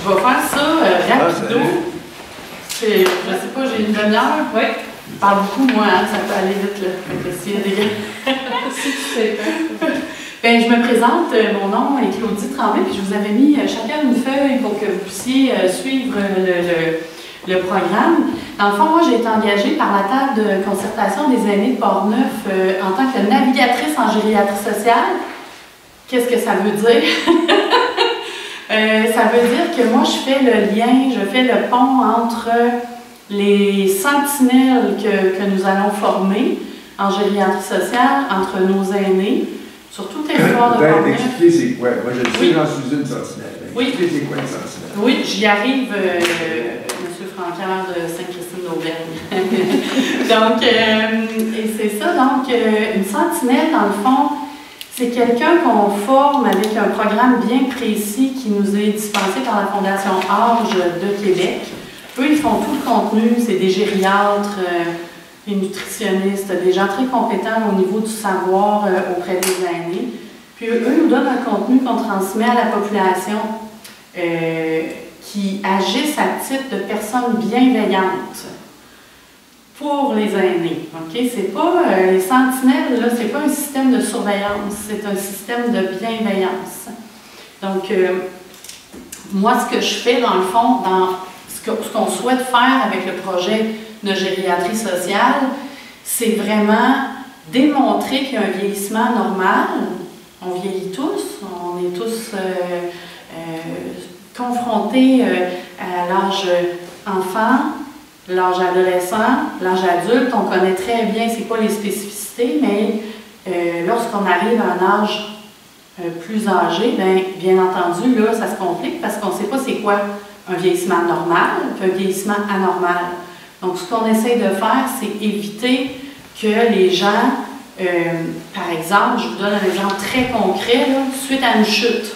je vais faire ça rapido. Je sais pas, j'ai une demi-heure. Oui. Je parle beaucoup, moi, hein, ça peut aller vite, là. S'il y a des Si tu sais pas. Ben, je me présente, mon nom est Claudie Tremblay, puis je vous avais mis chacun une feuille pour que vous puissiez suivre le programme. Dans le fond, moi, j'ai été engagée par la table de concertation des aînés de Portneuf en tant que navigatrice en gériatrie sociale. Qu'est-ce que ça veut dire? Ça veut dire que moi, je fais le lien, je fais le pont entre les sentinelles que nous allons former en gériatrie sociale, entre nos aînés, sur tout territoire de Portneuf. Expliquer c'est quoi? Moi, je le sais, j'en suis une sentinelle. Oui. Expliquer c'est quoi une sentinelle? Oui, j'y arrive, M. Francaire de Sainte-Christine-d'Auvergne. Donc, et c'est ça, donc, une sentinelle, dans le fond, c'est quelqu'un qu'on forme avec un programme bien précis qui nous est dispensé par la Fondation Arge de Québec. Eux, ils font tout le contenu, c'est des gériatres, des nutritionnistes, des gens très compétents au niveau du savoir auprès des aînés. Puis eux nous donnent un contenu qu'on transmet à la population qui agissent à titre de personnes bienveillantes pour les aînés. Okay? C'est pas, les sentinelles, là, c'est pas un système de surveillance, c'est un système de bienveillance. Donc, moi, ce que je fais, dans le fond, ce qu'on souhaite faire avec le projet de gériatrie sociale, c'est vraiment démontrer qu'il y a un vieillissement normal. On vieillit tous, on est tous confrontés à l'âge enfant, l'âge adolescent, l'âge adulte. On connaît très bien, c'est pas les spécificités, mais lorsqu'on arrive à un âge plus âgé, bien entendu, là, ça se complique parce qu'on ne sait pas c'est quoi un vieillissement normal et un vieillissement anormal. Donc, ce qu'on essaie de faire, c'est éviter que les gens, par exemple, je vous donne un exemple très concret, là, suite à une chute,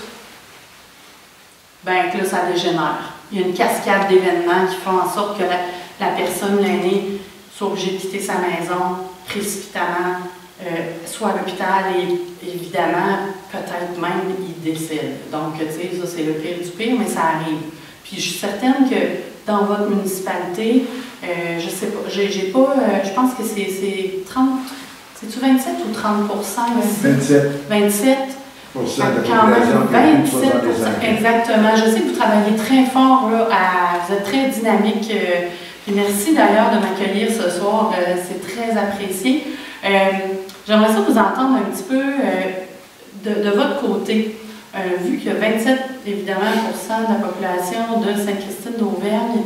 bien que là, ça dégénère. Il y a une cascade d'événements qui font en sorte que la personne l'aînée soit obligée de quitter sa maison précipitamment, soit à l'hôpital et évidemment, peut-être même, il décède. Donc, tu sais, ça, c'est le pire du pire, mais ça arrive. Puis, je suis certaine que dans votre municipalité, je sais pas, je pense que c'est 30, c'est-tu 27 ou 30% ici? 27. Quand même 27%, exactement. Je sais que vous travaillez très fort, là, vous êtes très dynamique. Et merci d'ailleurs de m'accueillir ce soir, c'est très apprécié. J'aimerais ça vous entendre un petit peu de votre côté. Vu qu'il y a 27, évidemment, % de la population de Sainte-Christine-d'Auvergne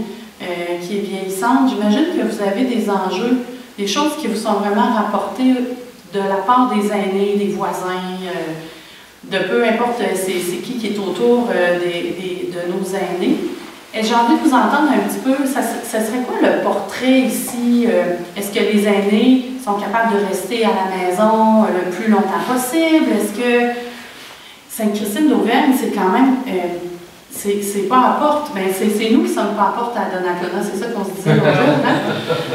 qui est vieillissante, j'imagine que vous avez des enjeux, des choses qui vous sont vraiment rapportées de la part des aînés, des voisins, de peu importe c'est qui est autour de nos aînés. Et j'ai envie de vous entendre un petit peu, ça serait quoi le portrait ici? Est-ce que les aînés sont capables de rester à la maison le plus longtemps possible? Est-ce que Sainte-Christine-d'Auvergne, c'est quand même, c'est pas à porte, ben c'est nous qui sommes pas à porte à Donnacona, c'est ça qu'on se disait l'autre jour, hein?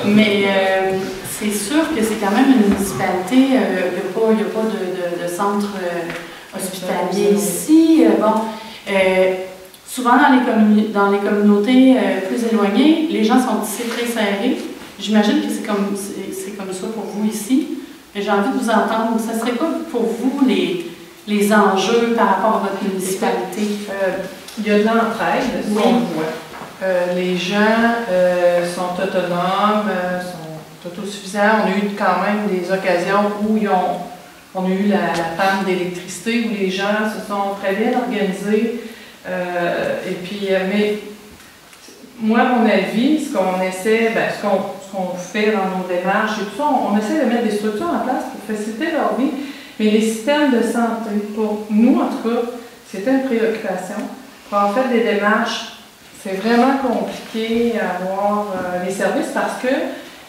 Mais c'est sûr que c'est quand même une municipalité, il n'y a pas de centre hospitalier ici. Souvent dans les communautés plus éloignées, les gens sont ici très serrés. J'imagine que c'est comme ça pour vous ici. Mais j'ai envie de vous entendre, ça serait quoi pour vous les enjeux par rapport à votre municipalité? Il y a de l'entraide, oui. On voit. Les gens sont autonomes, sont autosuffisants. On a eu quand même des occasions où on a eu la panne d'électricité, où les gens se sont très bien organisés. Et puis, mais moi, à mon avis, ce qu'on essaie, ce qu'on fait dans nos démarches et tout ça, on essaie de mettre des structures en place pour faciliter leur vie. Mais les systèmes de santé, pour nous, en tout cas, c'était une préoccupation. Pour en faire des démarches, c'est vraiment compliqué à avoir les services parce que,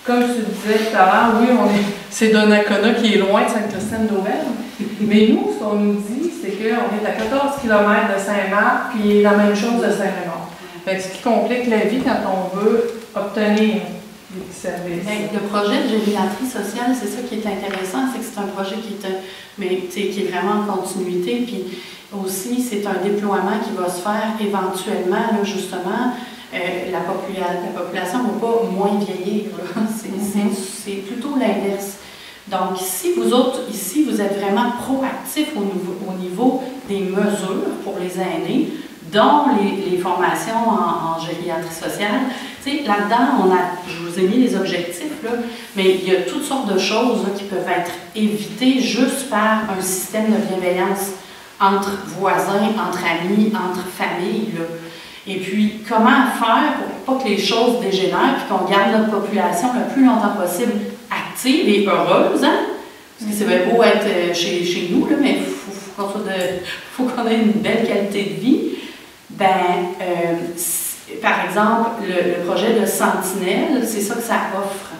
comme tu disais tout à l'heure, oui, c'est Donnacona qui est loin de Sainte-Christine-d'Auvergne. Mais nous, ce qu'on nous dit, c'est qu'on est à 14 km de Saint-Marc, puis la même chose de Saint-Raymond. Ce qui complique la vie quand on veut obtenir des services. Le projet de gériatrie sociale, c'est ça qui est intéressant, c'est que c'est un projet qui est vraiment en continuité. Puis aussi, c'est un déploiement qui va se faire éventuellement, là, justement. La population ne va pas moins vieillir. C'est plutôt l'inverse. Donc, si vous autres, ici, vous êtes vraiment proactifs au niveau des mesures pour les aînés, dont les formations en gériatrie sociale, tu sais, là-dedans, je vous ai mis les objectifs, là, mais il y a toutes sortes de choses là, qui peuvent être évitées juste par un système de bienveillance entre voisins, entre amis, entre familles, là. Et puis, comment faire pour pas que les choses dégénèrent et qu'on garde notre population le plus longtemps possible active et heureuse, hein? Parce que c'est bien beau être chez nous, là, mais il faut qu'on ait une belle qualité de vie. Par exemple, le projet de Sentinelle, c'est ça que ça offre.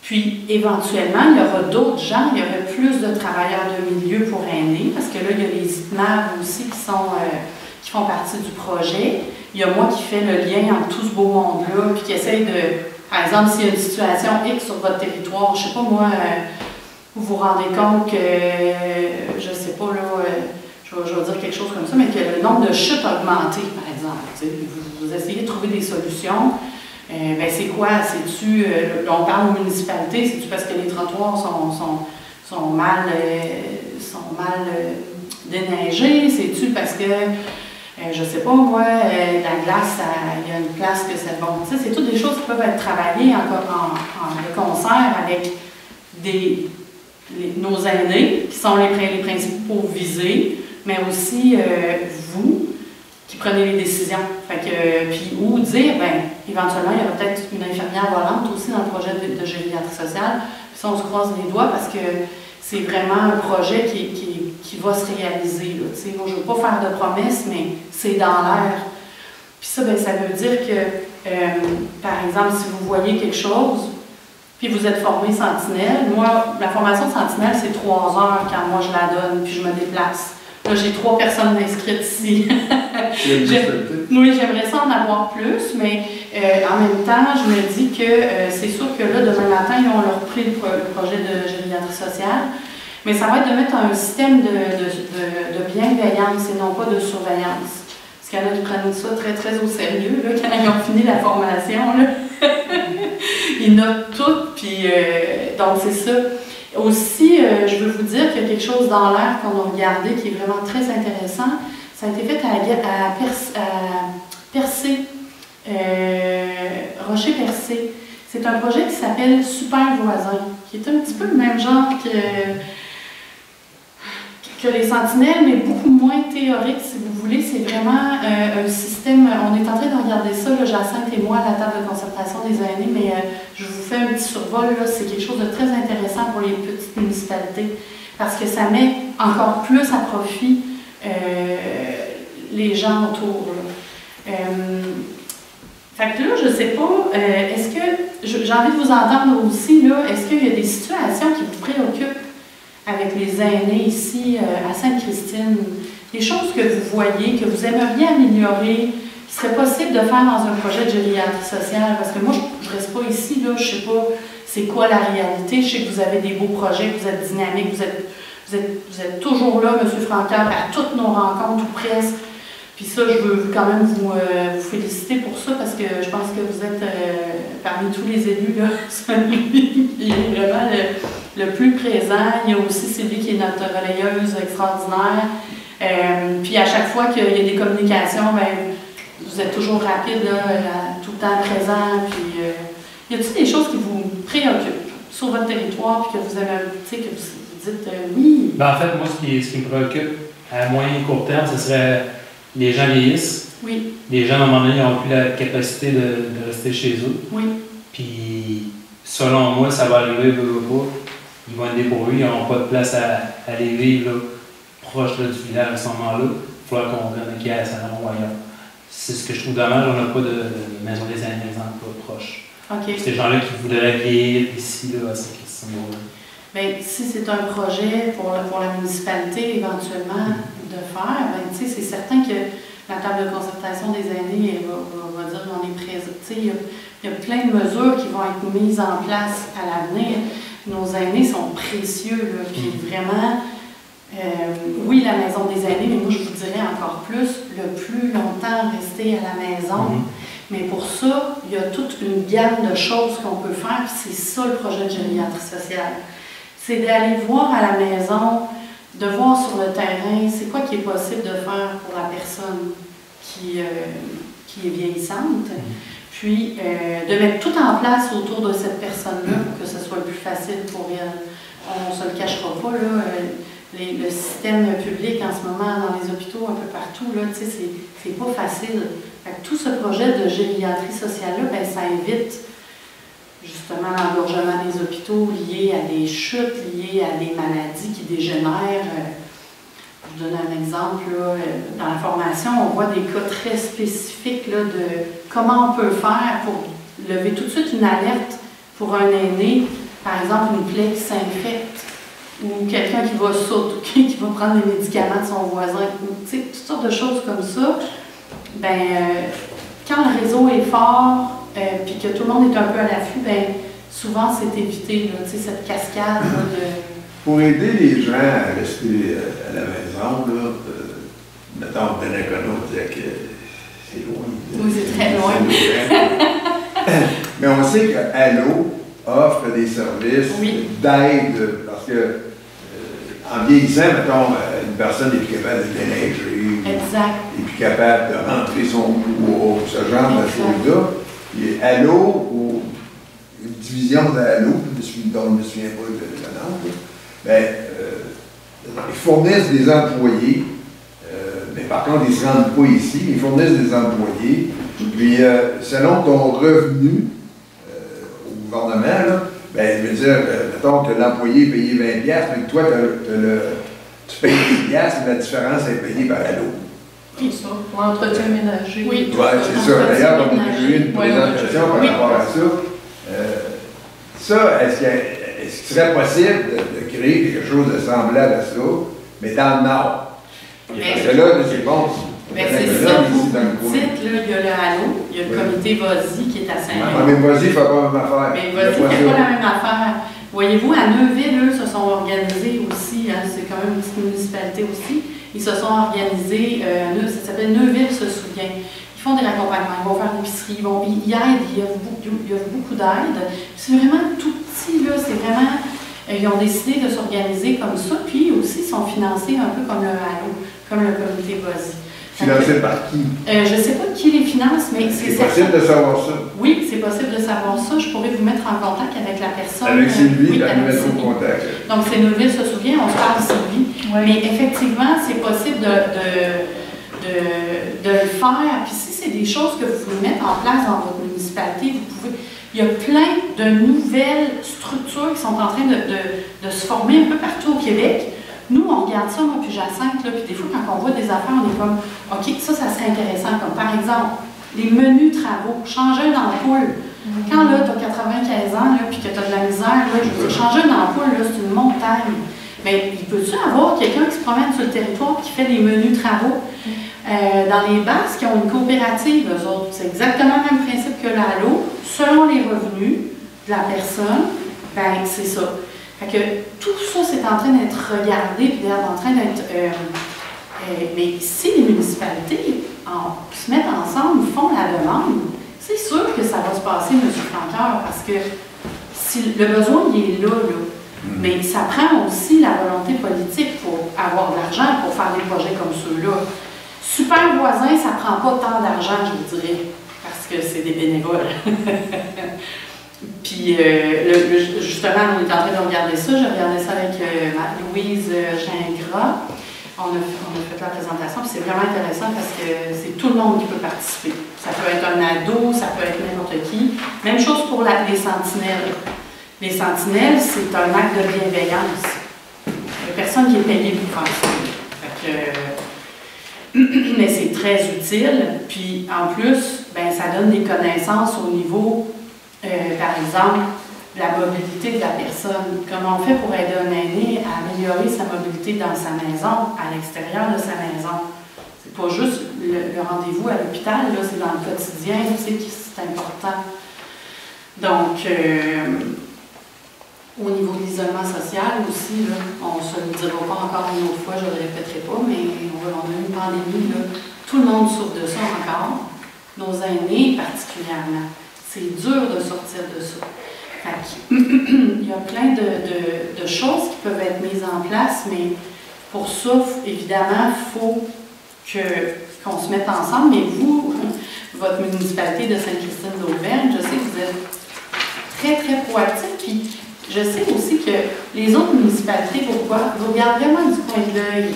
Puis, éventuellement, il y aura d'autres gens, il y aura plus de travailleurs de milieu pour aînés, parce que là, il y a les ITMAV aussi qui font partie du projet. Il y a moi qui fais le lien entre tout ce beau monde-là, puis qui essaye de, par exemple, s'il y a une situation X sur votre territoire, je ne sais pas moi, vous vous rendez compte que, je ne sais pas, là, je vais dire quelque chose comme ça, mais que le nombre de chutes a augmenté, par exemple. Vous essayez de trouver des solutions. C'est quoi? C'est-tu, on parle aux municipalités, c'est-tu parce que les trottoirs sont mal déneigés? C'est-tu parce que, je sais pas moi, la glace, il y a une place que c'est bon. Tu sais, c'est toutes des choses qui peuvent être travaillées en concert avec nos aînés, qui sont les principaux visés, mais aussi vous, qui prenez les décisions. Ou dire, éventuellement, il y aura peut-être une infirmière volante aussi dans le projet de gériatrie sociale. Puis ça, on se croise les doigts parce que c'est vraiment un projet qui va se réaliser. Là. Moi, je ne veux pas faire de promesses, mais c'est dans l'air. Puis ça, ça veut dire que, par exemple, si vous voyez quelque chose, puis vous êtes formé Sentinelle, moi, la formation de Sentinelle, c'est 3 heures quand moi je la donne, puis je me déplace. Là, j'ai 3 personnes inscrites ici. Oui, j'aimerais ça en avoir plus, mais en même temps, je me dis que c'est sûr que là, demain matin, ils ont repris le projet de gériatrie sociale, mais ça va être de mettre un système de bienveillance et non pas de surveillance. Parce qu'il y en a qui prennent ça très, très au sérieux, là, quand ils ont fini la formation. Là. Ils notent tout, puis donc c'est ça. Aussi, je veux vous dire qu'il y a quelque chose dans l'air qu'on a regardé qui est vraiment très intéressant. Ça a été fait à Percé, Rocher-Percé. C'est un projet qui s'appelle Super Voisin, qui est un petit peu le même genre que les sentinelles, mais beaucoup moins théorique, si vous voulez. C'est vraiment un système, on est en train de regarder ça, là, Jacinthe et moi, à la table de concertation des aînés, mais je vous fais un petit survol, là, c'est quelque chose de très intéressant pour les petites municipalités, parce que ça met encore plus à profit les gens autour. Fait que là, je ne sais pas, est-ce que, j'ai envie de vous entendre aussi, là, est-ce qu'il y a des situations qui vous préoccupent avec les aînés ici à Sainte-Christine, des choses que vous voyez, que vous aimeriez améliorer, qui serait possible de faire dans un projet de gériatrie sociale? Parce que moi, je ne reste pas ici, là, je ne sais pas c'est quoi la réalité. Je sais que vous avez des beaux projets, que vous êtes dynamique, vous êtes toujours là, M. Francaire, à toutes nos rencontres, ou presque. Puis ça, je veux quand même vous féliciter pour ça, parce que je pense que vous êtes, parmi tous les élus, là, celui qui est vraiment le plus présent. Il y a aussi Sylvie qui est notre relayeuse extraordinaire. Puis à chaque fois qu'il y a des communications, vous êtes toujours rapide, là, tout le temps présent. Puis y a-t-il des choses qui vous préoccupent sur votre territoire, puis que vous avez, tu sais, que vous dites oui? En fait, moi, ce qui me préoccupe à moyen et court terme, ce serait les gens vieillissent. Oui. Les gens, à un moment donné, n'ont plus la capacité de rester chez eux. Oui. Puis, selon moi, ça va arriver, ils vont être dépourvus, ils n'auront pas de place à aller vivre là, proche là, du village à ce moment-là. Il va falloir qu'on vienne qu'il y ait à Saint-Laurent ou ailleurs. C'est ce que je trouve dommage, on n'a pas de maison des aînés, par exemple, proche. OK. Ces gens-là qui voudraient vieillir ici, là, à Saint-Christine. Si c'est un projet pour la municipalité, éventuellement, de faire, c'est certain que la table de concertation des aînés va dire qu'on est présent. Il y a plein de mesures qui vont être mises en place à l'avenir. Nos aînés sont précieux, là, puis vraiment, Oui, la maison des aînés, mais moi je vous dirais encore plus, le plus longtemps rester à la maison. Mais pour ça, il y a toute une gamme de choses qu'on peut faire, puis c'est ça le projet de gériatrie sociale. C'est d'aller voir à la maison, de voir sur le terrain, c'est quoi qui est possible de faire pour la personne qui est vieillissante, puis de mettre tout en place autour de cette personne-là pour que ce soit le plus facile pour elle. On ne se le cachera pas, là, le système public en ce moment dans les hôpitaux, un peu partout, là, c'est pas facile. Fait que tout ce projet de gériatrie sociale-là, ben, ça évite justement l'engorgement des hôpitaux liés à des chutes, liés à des maladies qui dégénèrent. Je vous donne un exemple. Là, dans la formation, on voit des cas très spécifiques là, de comment on peut faire pour lever tout de suite une alerte pour un aîné, par exemple une plaie qui s'infecte, ou quelqu'un qui va sauter, qui va prendre les médicaments de son voisin, toutes sortes de choses comme ça. Ben, quand le réseau est fort, puis que tout le monde est un peu à l'affût, ben, souvent c'est évité, là, cette cascade là, de... Pour aider les gens à rester à la maison, là, mettons, Donnacona, on disait que c'est loin. Oui, c'est très loin. Mais on sait que Allo offre des services d'aide, parce que en vieillissant, mettons, une personne est plus capable de déneiger, est plus capable de rentrer son bois, ce genre de choses-là. Puis Allo, ou une division d'Allo, dont je ne me souviens pas de la nom, ben, ils fournissent des employés, mais par contre, ils ne se rendent pas ici, ils fournissent des employés, puis selon ton revenu au gouvernement, là, ben, je veux dire, mettons que l'employé est payé 20$, mais que toi, tu payes 10$, mais la différence est payée par Allo. C'est ça, pour l'entretien ménager. Oui, c'est ça. D'ailleurs, on a déjà eu une présentation par rapport à ça. Ça, est-ce qu'il serait possible de créer quelque chose de semblable à ça, mais dans le Nord? Parce que là, c'est bon. Mais c'est ça, vous dites, là, il y a le Allo, il y a le comité VOSI qui est à Saint-Roch. Mais VOSI ne fait pas la même affaire. Mais VOSI ne fait pas la même affaire. Voyez-vous, à Neuville, eux, se sont organisés aussi, hein, c'est quand même une petite municipalité aussi, ils se sont organisés, ça s'appelle Neuville se souvient. Ils font des accompagnements, ils vont faire l'épicerie, ils aident, il y a beaucoup d'aide. C'est vraiment tout petit, là, c'est vraiment... Ils ont décidé de s'organiser comme ça, puis aussi ils sont financés un peu comme le Allo, comme le comité VOSI. Financé par qui? Je ne sais pas qui les finance, mais c'est possible de savoir ça. Oui, c'est possible de savoir ça. Je pourrais vous mettre en contact avec la personne. Avec Sylvie, oui, avec Sylvie. Contact. Donc, c'est Neuville se souvient, on se parle de Sylvie. Oui. Mais effectivement, c'est possible de le faire. Puis si c'est des choses que vous pouvez mettre en place dans votre municipalité, vous pouvez... Il y a plein de nouvelles structures qui sont en train de se former un peu partout au Québec. Nous, on regarde ça, moi puis Jacinthe, là, puis des fois, quand on voit des affaires, on est comme, OK, ça serait intéressant. Comme par exemple, les menus travaux, changer une ampoule. Quand là, tu as 95 ans, là, puis que tu as de la misère, là, je veux dire, changer une ampoule, là, c'est une montagne. Mais il peut-tu avoir quelqu'un qui se promène sur le territoire qui fait des menus travaux? Dans les Basses, qui ont une coopérative, eux autres, c'est exactement le même principe que l'Allo. Selon les revenus de la personne, ben c'est ça. Fait que tout ça, c'est en train d'être regardé, puis en train d'être... mais si les municipalités se mettent ensemble, font la demande, c'est sûr que ça va se passer, M. Francoeur, parce que si le besoin, il est là. Mais ça prend aussi la volonté politique pour avoir de l'argent, pour faire des projets comme ceux-là. Super voisin, ça ne prend pas tant d'argent, je vous dirais, parce que c'est des bénévoles. Puis, justement, on est en train de regarder ça. J'ai regardé ça avec Louise Gingras. On a fait la présentation, puis c'est vraiment intéressant parce que c'est tout le monde qui peut participer. Ça peut être un ado, ça peut être n'importe qui. Même chose pour les sentinelles. Les sentinelles, c'est un acte de bienveillance. Il n'y a personne qui est payé pour faire ça. Mais c'est très utile. Puis, en plus, ben, ça donne des connaissances au niveau... par exemple, la mobilité de la personne. Comment on fait pour aider un aîné à améliorer sa mobilité dans sa maison, à l'extérieur de sa maison? C'est pas juste le rendez-vous à l'hôpital, là, c'est dans le quotidien, tu sais, que c'est important. Donc, au niveau des l'isolement social aussi, là, on ne se le dira pas encore une autre fois, je ne le répéterai pas, mais on a eu une pandémie, là, tout le monde souffre de ça encore, nos aînés particulièrement. C'est dur de sortir de ça. Il y a plein de choses qui peuvent être mises en place, mais pour ça, évidemment, il faut qu'on se mette ensemble. Mais vous, votre municipalité de Sainte-Christine-d'Auvergne, je sais que vous êtes très, très proactif. Puis je sais aussi que les autres municipalités, vous regardez vraiment du coin de l'œil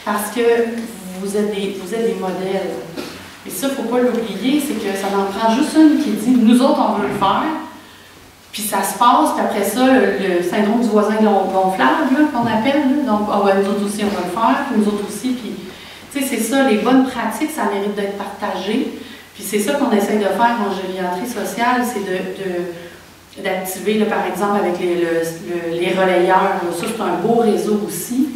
parce que vous êtes des modèles. Et ça, il ne faut pas l'oublier, c'est que ça en prend juste une qui dit « nous autres, on veut le faire ». Puis ça se passe, puis après ça, le syndrome du voisin gonflable, qu'on appelle, là. Donc, ah ouais, nous autres aussi, on va le faire, puis nous autres aussi, puis, tu sais, c'est ça, les bonnes pratiques, ça mérite d'être partagé. Puis c'est ça qu'on essaye de faire en gériatrie sociale, c'est d'activer, par exemple, avec les relayeurs. Ça, c'est un beau réseau aussi.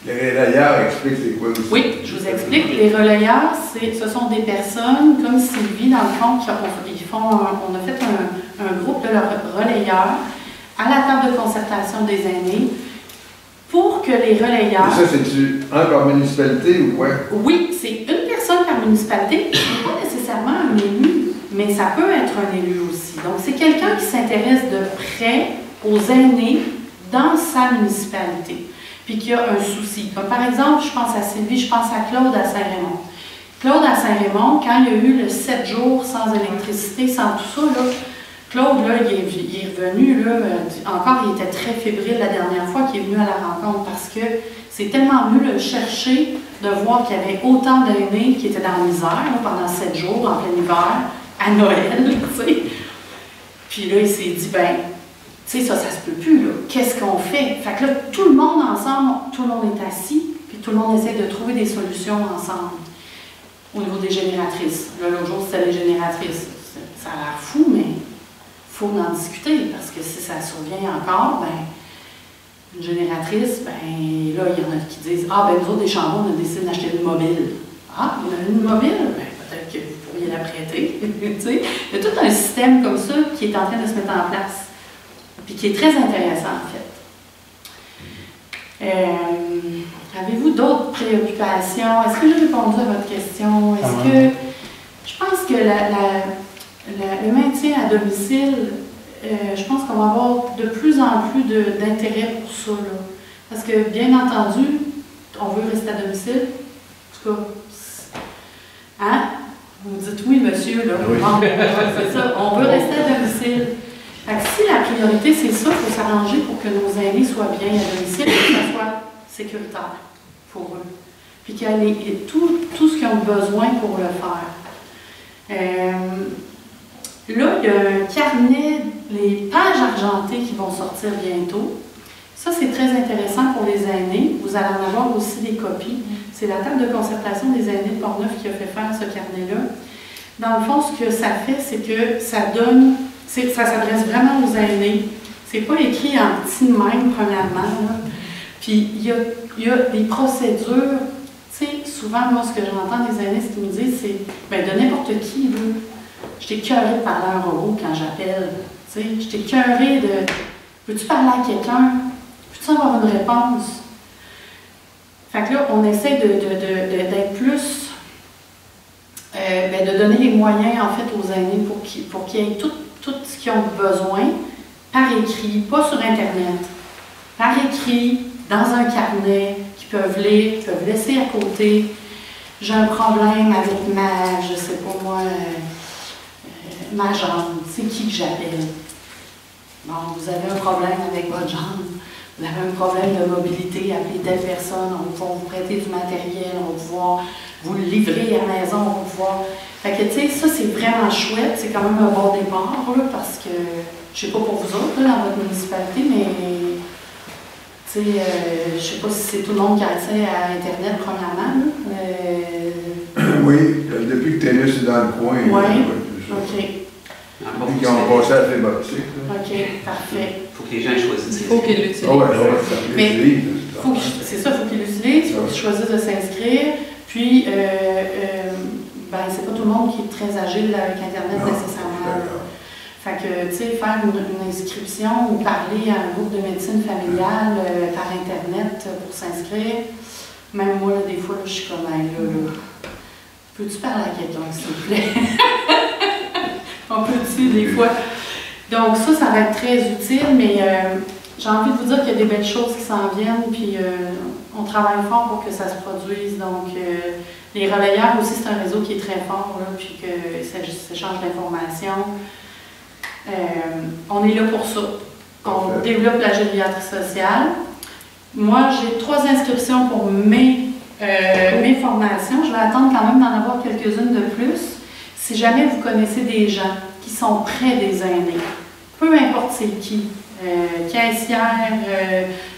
Les relayeurs, explique c'est quoi aussi? Oui, je vous explique. Les relayeurs, ce sont des personnes comme Sylvie, dans le fond, on a fait un groupe de leurs relayeurs à la table de concertation des aînés pour que les relayeurs... Et ça, c'est-tu un par municipalité ou quoi? Oui, c'est une personne par municipalité, pas nécessairement un élu, mais ça peut être un élu aussi. Donc, c'est quelqu'un qui s'intéresse de près aux aînés dans sa municipalité, puis qui a un souci. Comme par exemple, je pense à Sylvie, je pense à Claude à Saint-Raymond. Claude à Saint-Raymond, quand il y a eu le 7 jours sans électricité, sans tout ça, là, Claude, là, il est revenu, là, encore, il était très fébrile la dernière fois qu'il est venu à la rencontre parce que c'est tellement venu le chercher de voir qu'il y avait autant d'aînés qui étaient dans la misère là, pendant 7 jours, en plein hiver, à Noël, tu sais. Puis là, il s'est dit, ben, tu sais, ça se peut plus, là. Qu'est-ce qu'on fait? Fait que là, tout le monde ensemble, tout le monde est assis, puis tout le monde essaie de trouver des solutions ensemble au niveau des génératrices. Là, l'autre jour, c'était les génératrices. Ça a l'air fou, mais il faut en discuter, parce que si ça survient encore, ben, une génératrice, ben, là, il y en a qui disent, ah, ben, nous autres, des Chambon, on a décidé d'acheter une mobile. Ah, on a une mobile? Ben, peut-être que vous pourriez la prêter. Tu sais, il y a tout un système comme ça qui est en train de se mettre en place, puis qui est très intéressant, en fait. Avez-vous d'autres préoccupations? Est-ce que j'ai répondu à votre question? Est-ce que je pense que le maintien à domicile, je pense qu'on va avoir de plus en plus d'intérêt pour ça, là. Parce que, bien entendu, on veut rester à domicile. En tout cas, hein? Vous me dites oui, monsieur, là. Oui. C'est ça, on veut rester à domicile. Fait que si la priorité, c'est ça, il faut s'arranger pour que nos aînés soient bien à domicile et que ça soit sécuritaire pour eux. Puis qu'il y ait tout ce qu'ils ont besoin pour le faire. Là, il y a un carnet, les pages argentées qui vont sortir bientôt. Ça, c'est très intéressant pour les aînés. Vous allez en avoir aussi des copies. C'est la table de concertation des aînés de Portneuf qui a fait faire ce carnet-là. Dans le fond, ce que ça fait, c'est que ça donne... Ça s'adresse vraiment aux aînés. C'est pas écrit en petit de même, premièrement. Là. Puis, il y a des procédures. Tu sais, souvent, moi, ce que j'entends des aînés, ce qu'ils me disent, c'est ben, de n'importe qui, là. J'étais écœurée de parler à un robot quand j'appelle. Tu sais, j'étais écœurée de... Peux-tu parler à quelqu'un? Peux-tu avoir une réponse? Fait que là, on essaie d'être plus... de donner les moyens, en fait, aux aînés pour qu'ils aient tout ce qu'ils ont besoin par écrit, pas sur Internet, par écrit, dans un carnet, qu'ils peuvent lire, qu'ils peuvent laisser à côté. J'ai un problème avec je sais pas moi, ma jambe, c'est qui que j'appelle? Bon, vous avez un problème avec votre jambe, vous avez un problème de mobilité, appelez telle personne, on va pouvoir vous prêter du matériel, on va pouvoir vous le livrer à la maison, on va pouvoir... Fait que, tu sais, ça, c'est vraiment chouette, c'est quand même un bon départ, là, parce que, je sais pas pour vous autres, là, dans votre municipalité, mais, tu sais, je sais pas si c'est tout le monde qui a accès à Internet, premièrement, là. Oui, depuis que TELUS est dans le coin. Oui, OK. Depuis qu'ils ont passé à la fibre optique. OK, parfait. Il faut que les gens choisissent. Il faut qu'ils l'utilisent. Oh, ouais, c'est ça, il faut qu'ils l'utilisent, il faut qu'ils choisissent de s'inscrire. Puis, ben, c'est pas tout le monde qui est très agile avec Internet nécessairement. Fait que, tu sais, faire une inscription ou parler à un groupe de médecine familiale par Internet pour s'inscrire, même moi, là, des fois, là, je suis comme, hey, là, peux-tu parler à quelqu'un, s'il te plaît? On peut-tu, des fois? Donc ça va être très utile, mais j'ai envie de vous dire qu'il y a des belles choses qui s'en viennent, puis on travaille fort pour que ça se produise. Donc, les relayeurs aussi, c'est un réseau qui est très fort, là, puis que ça s'échange d'informations. On est là pour ça. On développe la gériatrie sociale. Moi, j'ai 3 inscriptions pour mes formations. Je vais attendre quand même d'en avoir quelques-unes de plus. Si jamais vous connaissez des gens qui sont près des aînés, peu importe c'est qui, caissière,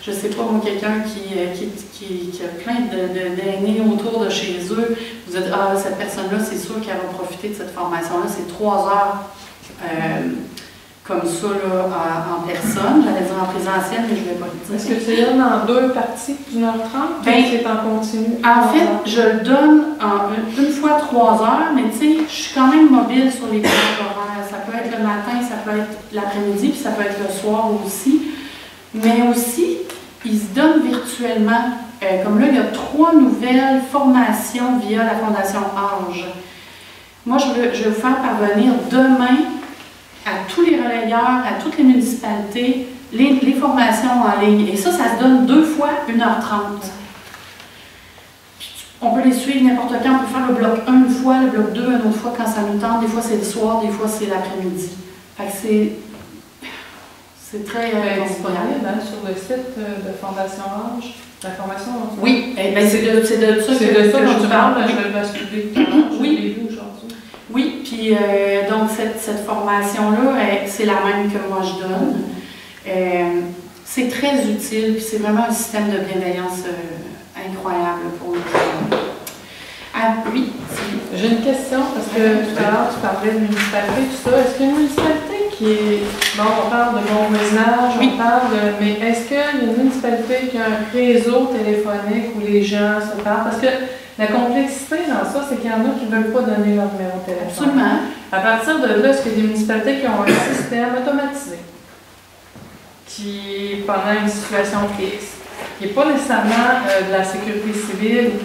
je ne sais pas, moi, quelqu'un qui a plein d'aînés autour de chez eux, vous dites, ah, cette personne-là, c'est sûr qu'elle va profiter de cette formation-là, c'est 3 heures comme ça, là, en personne, j'allais dire en présentiel, mais je ne vais pas le dire. Est-ce que tu donnes en 2 parties d'1h30 ou c'est en continu? En fait, je le donne une fois 3 heures, mais tu sais, je suis quand même mobile sur les plages horaires. Ça peut être le matin, ça peut être l'après-midi, puis ça peut être le soir aussi. Mais aussi, ils se donnent virtuellement. Comme là, il y a 3 nouvelles formations via la Fondation Âge. Moi, je vais vous faire parvenir demain à tous les relayeurs, à toutes les municipalités, les formations en ligne. Et ça se donne 2 fois 1h30. On peut les suivre n'importe quand. On peut faire le bloc 1 une fois, le bloc 2 une autre fois quand ça nous tente. Des fois, c'est le soir, des fois, c'est l'après-midi. Fait que c'est très disponible sur le site de Fondation Âge. La formation, oui, c'est de ça que je parle. Je vais le basculer tout à l'heure. Je l'ai vu aujourd'hui. Oui, puis donc cette formation-là, c'est la même que moi je donne. C'est très utile, puis c'est vraiment un système de bienveillance incroyable pour nous. Ah oui. J'ai une question, parce que tout à l'heure tu parlais de municipalité, tout ça. Est-ce qu'il y a une municipalité qui est... Bon, on parle de bon voisinage, oui. On parle de... Mais est-ce qu'il y a une municipalité qui a un réseau téléphonique où les gens se parlent? Parce que la complexité dans ça, c'est qu'il y en a qui ne veulent pas donner leur numéro de téléphone. Absolument. À partir de là, est-ce qu'il y a des municipalités qui ont un système automatisé qui, pendant une situation X, qui n'est pas nécessairement de la sécurité civile ou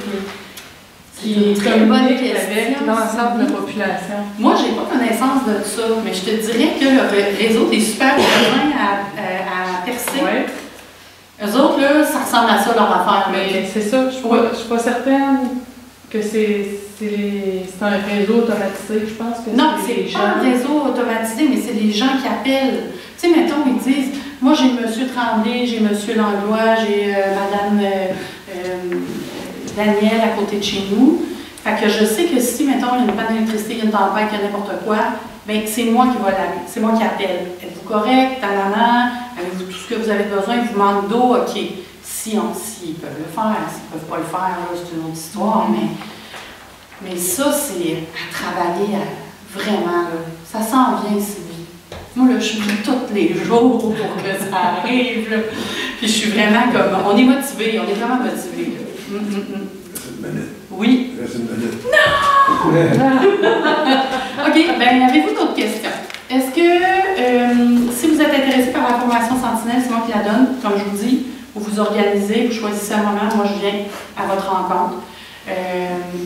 qui communique avec l'ensemble de la population? Moi, je n'ai pas connaissance de ça, mais je te dirais que le réseau des super voisins à percer. Ouais. Eux autres, là, ça ressemble à ça leur affaire. Mais c'est ça, je ne suis pas certaine que c'est un réseau automatisé. Je pense que non, c'est pas un réseau automatisé, mais c'est les gens qui appellent. Tu sais, mettons, ils disent, moi j'ai M. Tremblay, j'ai M. Langlois, j'ai Mme Daniel à côté de chez nous. Fait que je sais que si, mettons, il y a une panne d'électricité, il y a une tempête, il y a n'importe quoi, bien, c'est moi qui vais l'appeler, c'est moi qui appelle. Êtes-vous correct, talana, avez-vous tout ce que vous avez besoin, il vous manque d'eau, ok. S'ils peuvent le faire, s'ils ne peuvent pas le faire, c'est une autre histoire, mais ça, c'est à travailler vraiment, là. Ça s'en vient, Sylvie. Moi, là, je suis tous les jours pour que ça arrive, là. Puis je suis vraiment comme, on est motivés, on est vraiment motivés, là. Reste une minute. Oui. Reste une minute. Non! OK, bien, avez-vous d'autres questions? Est-ce que, si vous êtes intéressé par la formation Sentinelle, c'est moi qui la donne, comme je vous dis, vous vous organisez, vous choisissez un moment, moi je viens à votre rencontre.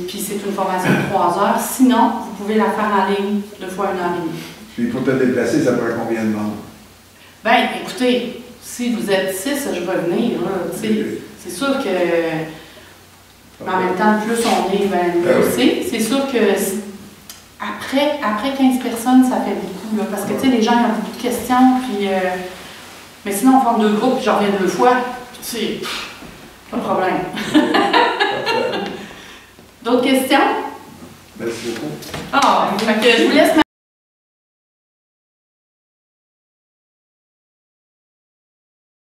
Puis c'est une formation de 3 heures. Sinon, vous pouvez la faire en ligne 2 fois 1 heure et demie. Puis pour te déplacer, ça prend combien de monde? Bien, écoutez, si vous êtes 6, je vais venir. C'est sûr que, mais en même temps, plus on est, ben, mieux c'est. C'est sûr que après 15 personnes, ça fait beaucoup. Là, parce que, tu sais, les gens ont beaucoup de questions. Puis, mais sinon, on forme 2 groupes, puis j'en reviens 2 fois. Tu sais, pas de problème. D'autres questions? Merci beaucoup. Ah, fait que je vous laisse